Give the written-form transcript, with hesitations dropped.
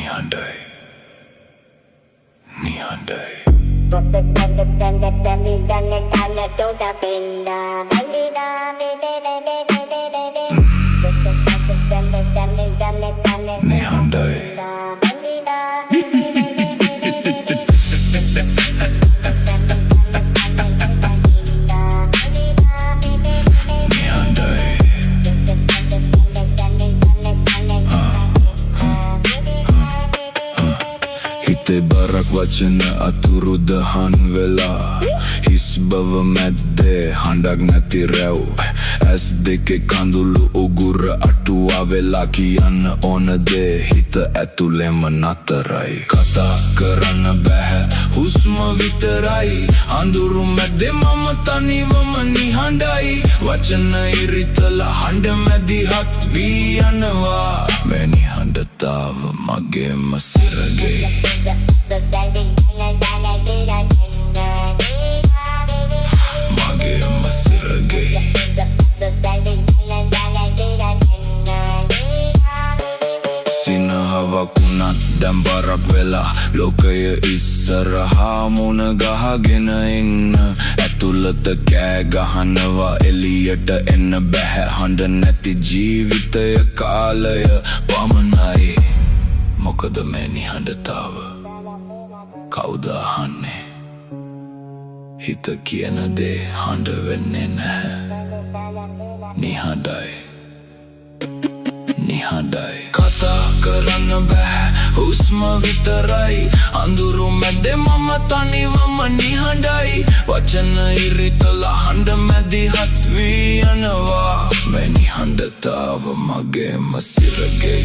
Nihandai. Hitte barak wachana aturu dahan vela His bava madde handak nati rev As deke kandulu ugura atua vela Kiyanna ona de hita ඇතුලෙම නතරයි Kata කරන්න බැහැ හුස්ම විතරයි අඳුරු මැද්දේ මම තනිවම නිහඬයි වචන ඉරිතලා හඬ මැදිහත් වී යනවා මේ නිහඬතාව මගේම සිරගේ මගේම සිරගේ සිනහවක් වුණත් දැන් බරක් වෙලා ලෝකය ඉස්සරහා මුණ ගහගෙන ඉන්න ඇතුළත කෑ ගහනවා එළියට එන්න බැහැ හඬ නැති ජීවිතය කාලය පමණයි මොකද මේ නිහඬතාව කවුද අහන්නේ හිත කියන දේ හඬ වෙන්නේ නැහැ නිහඬයි කතා කරන්න බෑ හුස්ම විතරයි අඳුරු මැද්දේ මම තනිවම නිහඬයි වචන ඉරිතලා හඬ මැදිහත් වී යනවා මේ නිහඬතාව මගේම සිරගේ